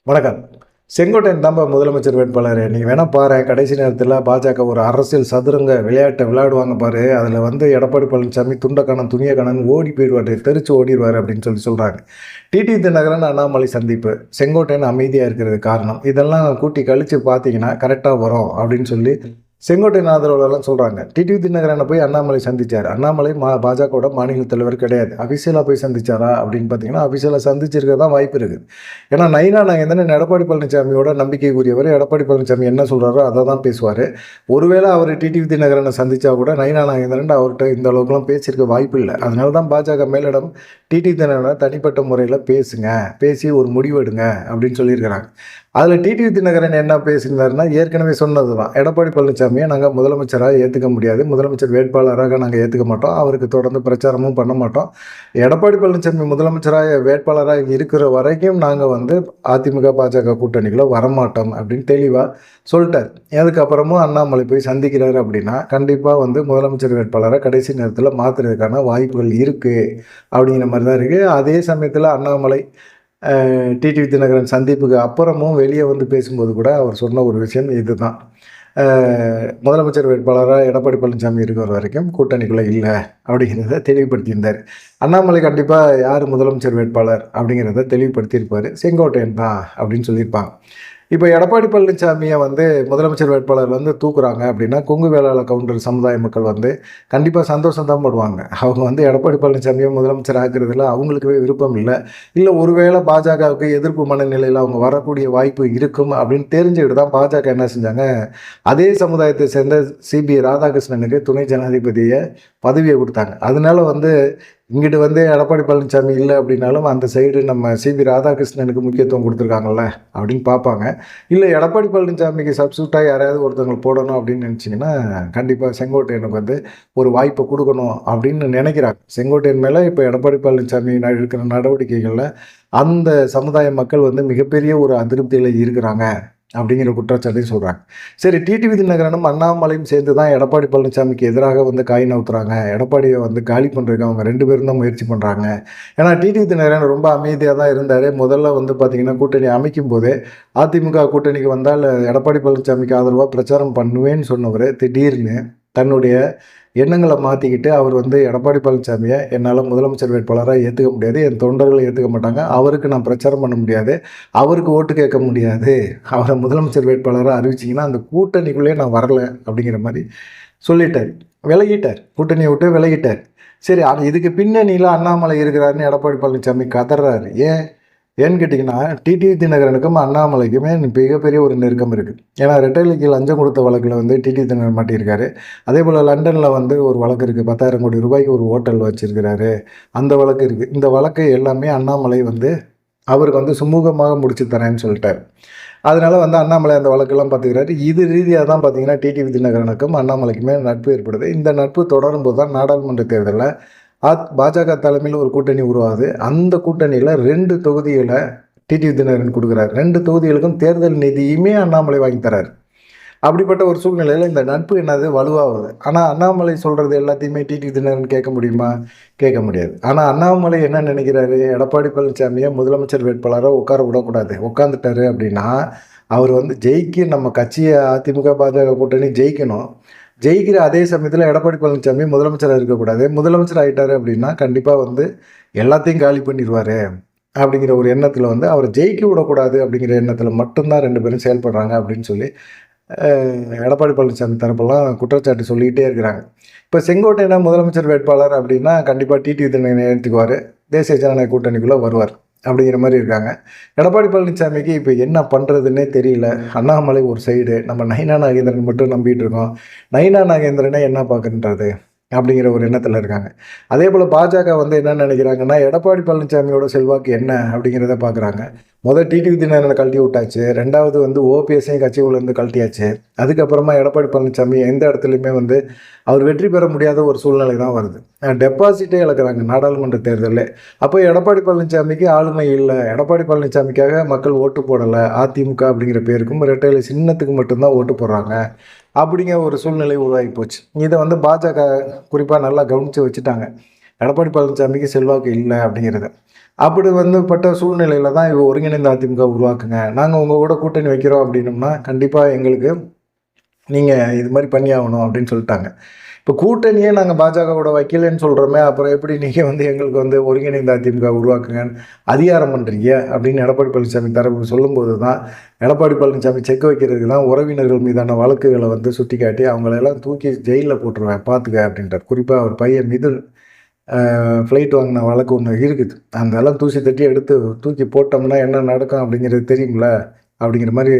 வணக்கம். செங்கோட்டையன் தான்ப்பா முதலமைச்சர் வேட்பாளர். நீங்க வேணா பாரேன், கடைசி நேரத்தில பாஜக ஒரு அரசியல் சதுரங்க விளையாட்ட விளையாடுவாங்க பாரு. அதில வந்து எடப்பாடி பழனிசாமி துண்ட காணோம், துணிய காணோம்னு ஓடி போயிருவாரு. தெறிச்சு ஓடிருவாரு அப்படின்னு சொல்றாங்க. டிடிவி தினகரன், அண்ணாமலை சந்திப்பு. செங்கோட்டையன் அமைதியா இருக்கிறதுக்கு காரணம். இதெல்லாம் கூட்டி கழிச்சு பார்த்தீங்கன்னா, கரெக்ட்டா வரும் அப்படின்னு சொல்லி செங்கோட்டையன் ஆதரவாளர்லாம் சொல்றாங்க. டிடிவி தினகரன போய் அண்ணாமலை சந்திச்சாரு. அண்ணாமலை பாஜகவோட மாநில தலைவர் கிடையாது. அபிஷியலா போய் சந்திச்சாரா அப்படின்னு பார்த்தீங்கன்னா, அபிஷியலா சந்திச்சிருக்க தான் வாய்ப்பு இருக்கு. ஏன்னா, நயினா நாகேந்திரன் எடப்பாடி பழனிசாமியோட நம்பிக்கைக்குரியவர். எடப்பாடி பழனிசாமி என்ன சொல்றாரோ அத தான் பேசுவாரு. ஒருவேளை அவர் டிடிவி தினகரன சந்திச்சா கூட நயினா நாகேந்திரன் அவர்ட்ட இந்த அளவுக்குலாம் பேசியிருக்க வாய்ப்பு இல்ல. அதனால தான் பாஜக மேலிடம் டிடிவி தினகரன தனிப்பட்ட முறையில பேசுங்க, பேசி ஒரு முடிவு எடுங்க அப்படின்னு சொல்லியிருக்கிறாங்க. அதில டிடிவி தினகரன் என்ன பேசியிருந்தாருன்னா, ஏற்கனவே சொன்னது தான். எடப்பாடி பழனிசாமிய நாங்க முதலமைச்சரா ஏத்துக்க முடியாது. முதலமைச்சர் வேட்பாளராக நாங்க ஏத்துக்க மாட்டோம். அவருக்கு தொடர்ந்து பிரச்சாரமும் பண்ண மாட்டோம். எடப்பாடி பழனிசாமி முதலமைச்சரா வேட்பாளரா இருக்கிற வரைக்கும் நாங்க வந்து அதிமுக, பாஜக கூட்டணிக்குள்ள வரமாட்டோம் அப்படின்னு தெளிவா சொல்ட்டாரு. அதுக்கப்புறமும் அண்ணாமலை போய் சந்திக்கிறாரு அப்படின்னா, கண்டிப்பா வந்து முதலமைச்சர் வேட்பாளரா கடைசி நேரத்தில மாத்துறதுக்கான வாய்ப்புகள் இருக்கு அப்படிங்கிற மாரி தான் இருக்கு. அதே சமயத்தில அண்ணாமலை டிடிவி தினகரன் சந்திப்புக்கு அப்புறமும் வெளியே வந்து பேசும்போது கூட அவர் சொன்ன ஒரு விஷயம் இதுதான். முதலமைச்சர் வேட்பாளரா எடப்பாடி பழனிசாமி இருக்கிற வரைக்கும் கூட்டணிக்குள்ள இல்ல அப்படிங்கிறத தெளிவுபடுத்தியிருந்தார். அண்ணாமலை கண்டிப்பா யார் முதலமைச்சர் வேட்பாளர் அப்படிங்கிறத தெளிவுபடுத்தியிருப்பாரு. செங்கோட்டையன் தான் அப்படின்னு சொல்லியிருப்பாங்க. இப்போ எடப்பாடி பழனிசாமியை வந்து முதலமைச்சர் வேட்பாளர் வந்து தூக்குறாங்க அப்படின்னா, கொங்கு வேளாள கவுண்டர் சமுதாய மக்கள் வந்து கண்டிப்பாக சந்தோஷம் தான் படுவாங்க. அவங்க வந்து எடப்பாடி பழனிசாமியை முதலமைச்சர் ஆக்குறதுல அவங்களுக்குவே விருப்பம் இல்லை. இல்லை ஒருவேளை பாஜகவுக்கு எதிர்ப்பு மனநிலையில் அவங்க வரக்கூடிய வாய்ப்பு இருக்கும் அப்படின்னு தெரிஞ்சுக்கிட்டு தான் பாஜக என்ன செஞ்சாங்க, அதே சமுதாயத்தை சேர்ந்த சிபி ராதாகிருஷ்ணனுக்கு துணை ஜனாதிபதியை பதவியை கொடுத்தாங்க. அதனால வந்து இங்கிட்டு வந்து எடப்பாடி பழனிசாமி இல்லை அப்படின்னாலும் அந்த சைடு நம்ம சிபி ராதாகிருஷ்ணனுக்கு முக்கியத்துவம் கொடுத்துருக்காங்கல்ல அப்படின்னு பார்ப்பாங்க. இல்லை எடப்பாடி பழனிசாமிக்கு சப்ஸ்டியூட்டாக யாரையாவது ஒருத்தவங்களை போடணும் அப்படின்னு நினச்சிங்கன்னா, கண்டிப்பாக செங்கோட்டையனுக்கு வந்து ஒரு வாய்ப்பை கொடுக்கணும் அப்படின்னு நினைக்கிறாங்க. செங்கோட்டையன் மேலே இப்போ எடப்பாடி பழனிசாமி எடுக்கிற நடவடிக்கைகளில் அந்த சமுதாய மக்கள் வந்து மிகப்பெரிய ஒரு அதிருப்தியில் இருக்கிறாங்க அப்படிங்கிற குற்றச்சாட்டையும் சொல்கிறாங்க. சரி, டிடிவி தினகரனும் அண்ணாமலையும் சேர்ந்து தான் எடப்பாடி பழனிசாமிக்கு எதிராக வந்து காய் நவுத்துறாங்க. எடப்பாடியை வந்து காலி பண்ணுறதுக்கு அவங்க 2 பேரும் தான் முயற்சி பண்ணுறாங்க. ஏன்னா டிடிவி தினகரன் ரொம்ப அமைதியாக தான் இருந்தார். முதல்ல வந்து பார்த்திங்கன்னா கூட்டணி அமைக்கும் போதே அதிமுக கூட்டணிக்கு வந்தால் எடப்பாடி பழனிசாமிக்கு ஆதரவாக பிரச்சாரம் பண்ணுவேன்னு சொன்னவர் திடீர்னு தன்னுடைய எண்ணங்களை மாற்றிக்கிட்டு அவர் வந்து எடப்பாடி பழனிசாமியை என்னால் முதலமைச்சர் வேட்பாளராக ஏற்றுக்க முடியாது, என் தொண்டர்களை ஏற்றுக்க மாட்டாங்க, அவருக்கு நான் பிரச்சாரம் பண்ண முடியாது, அவருக்கு ஓட்டு கேட்க முடியாது, அவரை முதலமைச்சர் வேட்பாளராக அறிவிச்சிங்கன்னா அந்த கூட்டணிக்குள்ளேயே நான் வரலை அப்படிங்கிற மாதிரி சொல்லிட்டார். விலகிட்டார், கூட்டணியை விட்டு விலகிட்டார். சரி, இதுக்கு பின்னணியில் அண்ணாமலை இருக்கிறாருன்னு எடப்பாடி பழனிசாமி கதறாரு. ஏன்னு கேட்டிங்கன்னா, டிடிவி தினகரனுக்கும் அண்ணாமலைக்குமே மிகப்பெரிய ஒரு நெருக்கம் இருக்குது. ஏன்னா ரெட்டைலைக்கு லஞ்சம் கொடுத்த வழக்கில் வந்து டிடிவி தினகரன் மாட்டியிருக்காரு. அதே போல் லண்டனில் வந்து ஒரு வழக்கு இருக்குது. 10,000 கோடி ரூபாய்க்கு ஒரு ஹோட்டல் வச்சுருக்கிறாரு. அந்த வழக்கு இருக்குது. இந்த வழக்கு எல்லாமே அண்ணாமலை வந்து அவருக்கு வந்து சுமூகமாக முடிச்சு தரேன்னு சொல்லிட்டார். அதனால வந்து அண்ணாமலை அந்த வழக்கெல்லாம் பார்த்துக்கிறாரு. இது ரீதியாக தான் பார்த்தீங்கன்னா டிடிவி தினகரனுக்கும் அண்ணாமலைக்குமே நட்பு ஏற்படுது. இந்த நட்பு தொடரும்போது தான் நாடாளுமன்ற தேர்தலில் பாஜக தலைமையில் ஒரு கூட்டணி உருவாகுது. அந்த கூட்டணியில் 2 தொகுதிகளை டிடிவி தினகரன் கொடுக்குறாரு. 2 தொகுதிகளுக்கும் தேர்தல் நிதியுமே அண்ணாமலை வாங்கி தராரு. அப்படிப்பட்ட ஒரு சூழ்நிலையில் இந்த நட்பு என்னது வலுவாகுது. ஆனால் அண்ணாமலை சொல்கிறது எல்லாத்தையுமே டிடிவி தினகரன் கேட்க முடியுமா? கேட்க முடியாது. ஆனால் அண்ணாமலை என்ன நினைக்கிறாரு, எடப்பாடி பழனிசாமியை முதலமைச்சர் வேட்பாளராக உட்கார விடக்கூடாது. உட்காந்துட்டாரு அப்படின்னா அவர் வந்து நம்ம கட்சியை அதிமுக பாஜக கூட்டணி ஜெயிக்கணும். ஜெயிக்கிற அதே சமயத்தில் எடப்பாடி பழனிசாமி முதலமைச்சராக இருக்கக்கூடாது. முதலமைச்சர் ஆகிட்டாரு அப்படின்னா கண்டிப்பாக வந்து எல்லாத்தையும் காலி பண்ணிடுவார் அப்படிங்கிற ஒரு எண்ணத்தில் வந்து அவரை ஜெயிக்க விடக்கூடாது அப்படிங்கிற எண்ணத்தில் மட்டும்தான் 2 பேரும் செயல்படுறாங்க அப்படின்னு சொல்லி எடப்பாடி பழனிசாமி தரப்பெல்லாம் குற்றச்சாட்டு சொல்லிக்கிட்டே இருக்கிறாங்க. இப்போ செங்கோட்டையனை முதலமைச்சர் வேட்பாளர் அப்படின்னா கண்டிப்பாக டிடிவி தினகரனை எடுத்துக்குவார், தேசிய ஜனநாயக கூட்டணிக்குள்ளே வருவார் அப்படிங்கிற மாதிரி இருக்காங்க. எடப்பாடி பழனிசாமிக்கு இப்போ என்ன பண்ணுறதுன்னே தெரியல. அண்ணாமலை ஒரு சைடு, நம்ம நயினா நாகேந்திரன் மட்டும் நம்பிட்டு இருக்கோம். நயினா நாகேந்திரனை என்ன பார்க்குன்றது அப்படிங்கிற ஒரு எண்ணத்தில் இருக்காங்க. அதே போல் பாஜக வந்து என்ன நினைக்கிறாங்கன்னா, எடப்பாடி பழனிசாமியோட செல்வாக்கு என்ன அப்படிங்கிறத பார்க்குறாங்க. டிடிவி தினகரனை கழட்டி விட்டாச்சு, 2வது வந்து ஓபிஎஸ்ஸையும் கட்சிக்குள்ளேருந்து கழட்டியாச்சு. அதுக்கப்புறமா எடப்பாடி பழனிசாமி எந்த இடத்துலையுமே வந்து அவர் வெற்றி பெற முடியாத ஒரு சூழ்நிலை தான் வருது. டெபாசிட்டே இழக்கிறாங்க நாடாளுமன்ற தேர்தலில். அப்போ எடப்பாடி பழனிசாமிக்கு ஆளுமை இல்லை, எடப்பாடி பழனிசாமிக்காக மக்கள் ஓட்டு போடலை, அதிமுக அப்படிங்கிற பேருக்கும் ரெட்டையில சின்னத்துக்கு மட்டும்தான் ஓட்டு போடுறாங்க அப்படிங்கிற ஒரு சூழ்நிலை உருவாகி போச்சு. இதை வந்து பாஜக குறிப்பாக நல்லா கவனித்து வச்சுட்டாங்க. எடப்பாடி பழனிசாமிக்கு செல்வாக்கு இல்லை அப்படிங்கிறது. அப்படி பட்ட சூழ்நிலையில் தான் இவ ஒருங்கிணைந்த அதிமுக உருவாக்குங்க, நாங்கள் உங்கள் கூட கூட்டணி வைக்கிறோம் அப்படின்னோம்னா கண்டிப்பாக எங்களுக்கு நீங்கள் இது மாதிரி பண்ணி ஆகணும் அப்படின்னு சொல்லிட்டாங்க. இப்போ கூட்டணியே நாங்கள் பாஜகவோட வைக்கலன்னு சொல்கிறோமே, அப்புறம் எப்படி நீங்கள் எங்களுக்கு ஒருங்கிணைந்த அதிமுக உருவாக்குங்கன்னு அதிகாரம் பண்ணுறீங்க அப்படின்னு எடப்பாடி பழனிசாமி தரப்பு சொல்லும்போது தான் எடப்பாடி பழனிசாமி செக் வைக்கிறதுக்கு தான் உறவினர்கள் மீதான வழக்குகளை சுட்டி காட்டி அவங்களெல்லாம் தூக்கி ஜெயிலில் போட்டுருவேன் பார்த்துக்க அப்படின்றார். குறிப்பாக அவர் பையன் மிதுன் ஃப்ளைட் வாங்கின வழக்கு ஒன்று இருக்குது. அதெல்லாம் தூசி தட்டி எடுத்து தூக்கி போட்டோம்னா என்ன நடக்கும் அப்படிங்கிறது தெரியுங்கள அப்படிங்கிற மாதிரி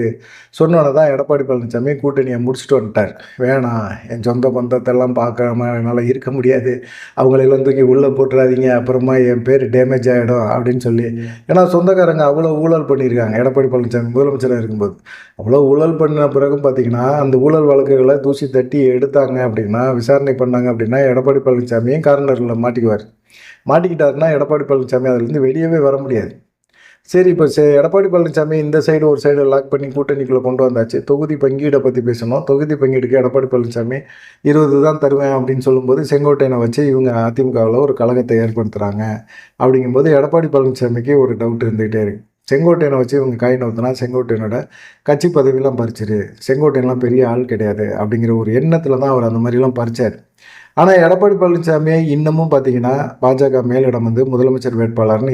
சொன்னோன்னே தான் எடப்பாடி பழனிசாமி கூட்டணியை முடிச்சுட்டு வந்துட்டார். வேணாம், என் சொந்த பந்தத்தெல்லாம் பார்க்காம என்னால் இருக்க முடியாது, அவங்களெல்லாம் தூக்கி உள்ளே போட்டுறாதீங்க, அப்புறமா என் பேர் டேமேஜ் ஆகிடும் அப்படின்னு சொல்லி. ஏன்னா சொந்தக்காரங்க அவ்வளோ ஊழல் பண்ணியிருக்காங்க. எடப்பாடி பழனிசாமி முதலமைச்சராக இருக்கும்போது அவ்வளோ ஊழல் பண்ண பிறகு பார்த்திங்கன்னா அந்த ஊழல் வழக்குகளை தூசி தட்டி எடுத்தாங்க அப்படின்னா, விசாரணை பண்ணாங்க அப்படின்னா எடப்பாடி பழனிசாமியும் கார்னரில் மாட்டிக்கிட்டாருன்னா எடப்பாடி பழனிசாமி அதுலேருந்து வெளியவே வர முடியாது. சரி, இப்போ எடப்பாடி பழனிசாமி இந்த சைடு ஒரு சைடு லாக் பண்ணி கூட்டணிக்குள்ளே கொண்டு வந்தாச்சு. தொகுதி பங்கீடை பற்றி பேசணும். தொகுதி பங்கீடுக்கு எடப்பாடி பழனிசாமி 20 தான் தருவேன் அப்படின்னு சொல்லும்போது செங்கோட்டையனை வச்சு இவங்க அதிமுகவில் ஒரு கழகத்தை ஏற்படுத்துகிறாங்க. அப்படிங்கும்போது எடப்பாடி பழனிசாமிக்கு ஒரு டவுட் இருந்துகிட்டே இருக்குது. செங்கோட்டையனை வச்சு இவங்க காய் நவுத்துனா செங்கோட்டையனோட கட்சி பதவியெல்லாம் பறிச்சிரு, செங்கோட்டையன்லாம் பெரிய ஆள் கிடையாது அப்படிங்கிற ஒரு எண்ணத்தில் தான் அவர் அந்த மாதிரிலாம் பறிச்சார். ஆனால் எடப்பாடி பழனிசாமியை இன்னமும் பார்த்தீங்கன்னா பாஜக மேலிடம் முதலமைச்சர் வேட்பாளர்னு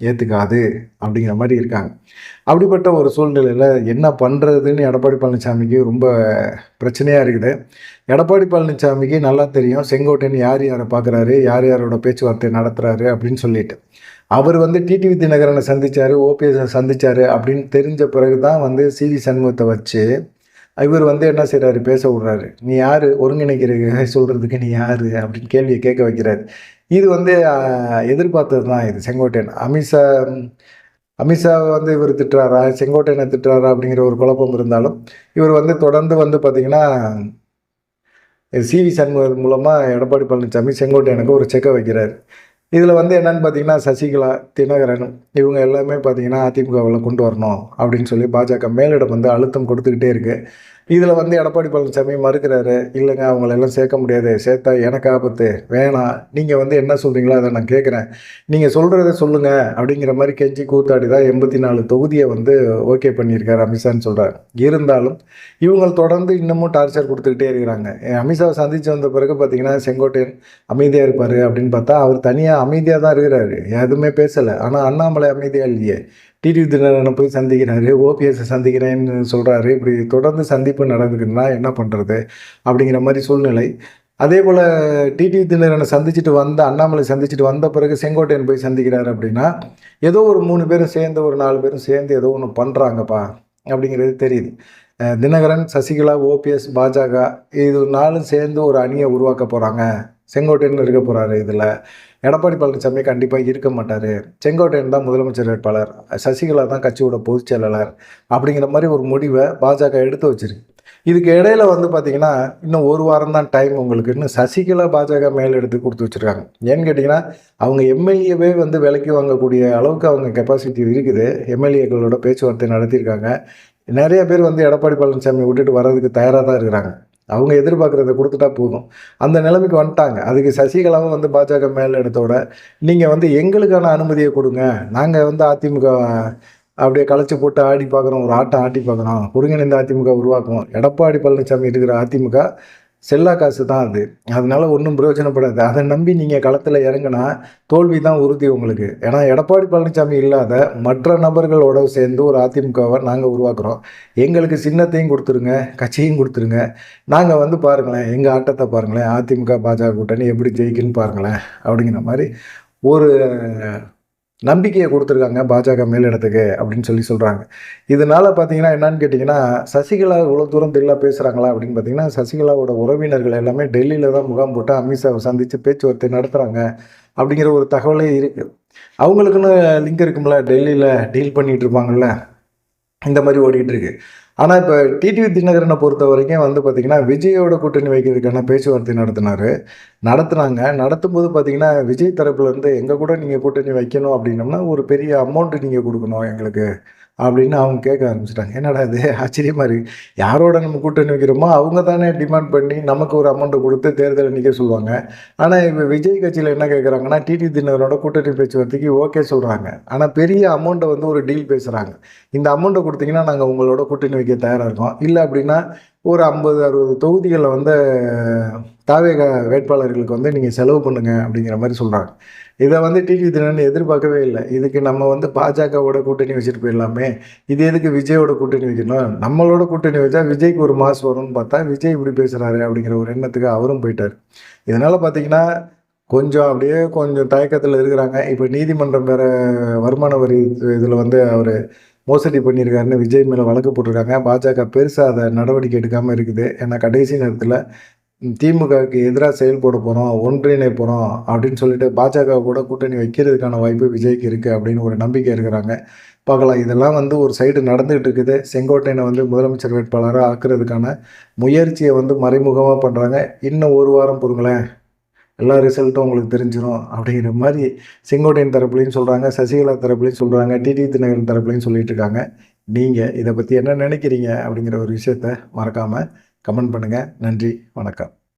ஏற்றுக்காது அப்படிங்கிற மாதிரி இருக்காங்க. அப்படிப்பட்ட ஒரு சூழ்நிலையில் என்ன பண்ணுறதுன்னு எடப்பாடி பழனிசாமிக்கு ரொம்ப பிரச்சனையாக இருக்குது. எடப்பாடி பழனிசாமிக்கு நல்லா தெரியும் செங்கோட்டையன் யார் யாரை பார்க்குறாரு, யார் யாரோட பேச்சுவார்த்தை நடத்துகிறாரு அப்படின்னு சொல்லிட்டு. அவர் டிடிவி தினகரனை சந்தித்தார், ஓபிஎஸை சந்தித்தார் அப்படின்னு தெரிஞ்ச பிறகு தான் சிவி சண்முகத்தை வச்சு இவர் என்ன செய்கிறாரு, பேச விட்றாரு. நீ யார் ஒருங்கிணைக்கிற சொல்கிறதுக்கு, நீ யார் அப்படின்னு கேள்வியை கேட்க வைக்கிறாரு. இது எதிர்பார்த்தது தான். இது செங்கோட்டையன் அமித்ஷா இவர் திட்டுறாரா, செங்கோட்டையனை திட்டுறாரா அப்படிங்கிற ஒரு குழப்பம் இருந்தாலும் இவர் தொடர்ந்து பார்த்திங்கன்னா சிவி சண்முகம் மூலமாக எடப்பாடி பழனிசாமி செங்கோட்டையனுக்கு ஒரு செக்கை வைக்கிறார். இதில் என்னென்னு பார்த்தீங்கன்னா சசிகலா, தினகரன் இவங்க எல்லாமே பார்த்தீங்கன்னா அதிமுகவில் கொண்டு வரணும் அப்படின்னு சொல்லி பாஜக மேலிடம் அழுத்தம் கொடுத்துக்கிட்டே இருக்குது. இதில் எடப்பாடி பழனிசாமி மறுக்கிறாரு. இல்லைங்க, அவங்களெல்லாம் சேர்க்க முடியாது, சேர்த்தா எனக்கு ஆபத்து, வேணாம், நீங்கள் என்ன சொல்கிறீங்களோ அதை நான் கேட்குறேன், நீங்கள் சொல்கிறத சொல்லுங்கள் அப்படிங்கிற மாதிரி கெஞ்சி கூத்தாடி தான் 84 தொகுதியை ஓகே பண்ணியிருக்காரு அமித்ஷான்னு சொல்கிறார். இருந்தாலும் இவங்க தொடர்ந்து இன்னமும் டார்ச்சர் கொடுத்துக்கிட்டே இருக்கிறாங்க. அமித்ஷாவை சந்தித்து வந்த பிறகு பார்த்தீங்கன்னா செங்கோட்டையன் அமைதியாக இருப்பார் அப்படின்னு பார்த்தா அவர் தனியாக அமைதியாக தான் இருக்கிறாரு, எதுவுமே பேசலை. ஆனால் அண்ணாமலை அமைதியாக இல்லையே, டிடிவி தினகரனை போய் சந்திக்கிறாரு, ஓபிஎஸை சந்திக்கிறேன்னு சொல்கிறாரு. இப்படி தொடர்ந்து சந்திப்பு நடந்துக்குன்னா என்ன பண்ணுறது அப்படிங்கிற மாதிரி சூழ்நிலை. அதே போல் டிடிவி தினகரனை அண்ணாமலை சந்திச்சுட்டு வந்த பிறகு செங்கோட்டையன் போய் சந்திக்கிறாரு அப்படின்னா ஏதோ ஒரு 3 பேரும் சேர்ந்து ஒரு 4 பேரும் சேர்ந்து ஏதோ ஒன்று பண்ணுறாங்கப்பா அப்படிங்கிறது தெரியுது. தினகரன், சசிகலா, ஓபிஎஸ், பாஜக இது 4 சேர்ந்து ஒரு அணியை உருவாக்க போகிறாங்க. செங்கோட்டையன் இருக்க போகிறாரு. இதில் எடப்பாடி பழனிசாமி கண்டிப்பாக இருக்க மாட்டார். செங்கோட்டையன் தான் முதலமைச்சர் வேட்பாளர், சசிகலா தான் கட்சியோட பொதுச் செயலாளர் அப்படிங்கிற மாதிரி ஒரு முடிவை பாஜக எடுத்து வச்சிருக்கு. இதுக்கு இடையில பார்த்தீங்கன்னா இன்னும் 1 வாரம் தான் டைம் உங்களுக்கு. இன்னும் சசிகலா பாஜக மேல் எடுத்து கொடுத்து வச்சுருக்காங்க. ஏன்னு கேட்டிங்கன்னா அவங்க எம்எல்ஏவே விலைக்கு வாங்கக்கூடிய அளவுக்கு அவங்க கெப்பாசிட்டி இருக்குது. எம்எல்ஏக்களோட பேச்சுவார்த்தை நடத்தியிருக்காங்க. நிறைய பேர் எடப்பாடி பழனிசாமி விட்டுட்டு வர்றதுக்கு தயாராக தான் இருக்கிறாங்க. அவங்க எதிர்பார்க்குறத கொடுத்துட்டா போதும், அந்த நிலைமைக்கு வந்துட்டாங்க. அதுக்கு சசிகலாவும் பாஜக மேல் இடத்தோட நீங்கள் எங்களுக்கான அனுமதியை கொடுங்க, நாங்கள் அதிமுக அப்படியே களைச்சி போட்டு ஆடி பார்க்குறோம், ஒரு ஆட்டம் ஆட்டி பார்க்குறோம், ஒருங்கிணைந்த அதிமுக உருவாக்கும். எடப்பாடி பழனிசாமி இருக்கிற அதிமுக செல்லா காசு தான் அது, அதனால ஒன்றும் பிரயோஜனப்படாது. அதை நம்பி நீங்கள் களத்தில் இறங்கினா தோல்வி தான் உறுதி உங்களுக்கு. ஏன்னா எடப்பாடி பழனிசாமி இல்லாத மற்ற நபர்களோட சேர்ந்து ஒரு அதிமுகவை நாங்கள் உருவாக்குறோம், எங்களுக்கு சின்னத்தையும் கொடுத்துருங்க, கட்சியும் கொடுத்துருங்க, நாங்கள் பாருங்களேன், எங்கள் ஆட்டத்தை பாருங்களேன், அதிமுக பாஜக கூட்டணி எப்படி ஜெயிக்குன்னு பாருங்களேன் அப்படிங்கிற மாதிரி ஒரு நம்பிக்கையை கொடுத்துருக்காங்க பாஜக மேலிடத்துக்கு அப்படின்னு சொல்கிறாங்க. இதனால் பார்த்தீங்கன்னா என்னன்னு கேட்டிங்கன்னா சசிகலா இவ்வளோ தூரம் டெல்லியில் பேசுகிறாங்களா அப்படின்னு பார்த்தீங்கன்னா சசிகலாவோட உறவினர்கள் எல்லாமே டெல்லியில் தான் முகாம் போட்டு அமித்ஷாவை சந்தித்து பேச்சுவார்த்தை நடத்துகிறாங்க அப்படிங்கிற ஒரு தகவலே இருக்குது. அவங்களுக்குன்னு லிங்க் இருக்கும்ல, டெல்லியில் டீல் பண்ணிகிட்டு இருப்பாங்கள்ல, இந்த மாதிரி ஓடிக்கிட்டு இருக்கு. ஆனால் இப்போ டிடிவி தினகரனை பொறுத்த வரைக்கும் பார்த்திங்கன்னா விஜயோட கூட்டணி வைக்கிறதுக்கான பேச்சுவார்த்தை நடத்தும்போது பார்த்திங்கன்னா விஜய் தரப்புலேருந்து எங்கள் கூட நீங்கள் கூட்டணி வைக்கணும் அப்படின்னோம்னா ஒரு பெரிய அமௌண்ட்டு நீங்கள் கொடுக்கணும் எங்களுக்கு அப்படின்னு அவங்க கேட்க ஆரம்பிச்சிட்டாங்க. என்னடா இது ஆச்சரியமாக இருக்குது. யாரோட நம்ம கூட்டணி வைக்கிறோமோ அவங்க தானே டிமாண்ட் பண்ணி நமக்கு ஒரு அமௌண்ட்டை கொடுத்து தேர்தலில் நிற்க சொல்லுவாங்க. ஆனால் இப்போ விஜய் கட்சியில் என்ன கேட்குறாங்கன்னா, டிடி தினகரனோட கூட்டணி பேச்சுவார்த்தைக்கு ஓகே சொல்கிறாங்க. ஆனால் பெரிய அமௌண்ட்டை வந்து ஒரு டீல் பேசுகிறாங்க. இந்த அமௌண்ட்டை கொடுத்தீங்கன்னா நாங்கள் உங்களோட கூட்டணி வைக்க தயாராக இருக்கோம். இல்லை அப்படின்னா ஒரு 50, 60 தொகுதிகளில் வந்து தாவேகா வேட்பாளர்களுக்கு வந்து நீங்கள் செலவு பண்ணுங்க அப்படிங்கிற மாதிரி சொல்கிறாங்க. இதை வந்து டிடி தினகரன் எதிர்பார்க்கவே இல்லை. இதுக்கு நம்ம வந்து பாஜகவோட கூட்டணி வச்சுட்டு போயிடலாமே, இது எதுக்கு விஜயோட கூட்டணி வைக்கணும், நம்மளோட கூட்டணி வச்சா விஜய்க்கு ஒரு மாஸ் வரும்னு பார்த்தா விஜய் இப்படி பேசுகிறாரு அப்படிங்கிற ஒரு எண்ணத்துக்கு அவரும் போயிட்டார். இதனால் பார்த்தீங்கன்னா கொஞ்சம் அப்படியே கொஞ்சம் தயக்கத்தில் இருக்கிறாங்க. இப்போ நீதிமன்றம் வேறு வருமான வரி இதில் வந்து அவர் மோசடி பண்ணியிருக்காருன்னு விஜய் மேலே வழக்கு போட்டிருக்காங்க. பாஜக பெருசாக அதை நடவடிக்கை எடுக்காமல் இருக்குது. ஏன்னா கடைசி நேரத்தில் திமுகவுக்கு எதிராக செயல்பட போகிறோம், ஒன்றிணை போகிறோம் அப்படின்னு சொல்லிட்டு பாஜக கூட கூட்டணி வைக்கிறதுக்கான வாய்ப்பு விஜய்க்கு இருக்குது அப்படின்னு ஒரு நம்பிக்கை இருக்கிறாங்க. பார்க்கலாம். இதெல்லாம் வந்து ஒரு சைடு நடந்துகிட்டு இருக்குது. செங்கோட்டையனை வந்து முதலமைச்சர் வேட்பாளராக ஆக்குறதுக்கான முயற்சியை வந்து மறைமுகமாக பண்ணுறாங்க. இன்னும் ஒரு வாரம் பொறுங்களேன், எல்லா ரிசல்ட்டும் உங்களுக்கு தெரிஞ்சிடும் அப்படிங்கிற மாதிரி செங்கோட்டையன் தரப்புலையும் சொல்கிறாங்க, சசிகலா தரப்புலையும் சொல்கிறாங்க, டிடி தினகரன் தரப்புலையும் சொல்லிட்டு இருக்காங்க. நீங்கள் இதை பற்றி என்ன நினைக்கிறீங்க அப்படிங்கிற ஒரு விஷயத்த மறக்காமல் கமெண்ட் பண்ணுங்கள். நன்றி, வணக்கம்.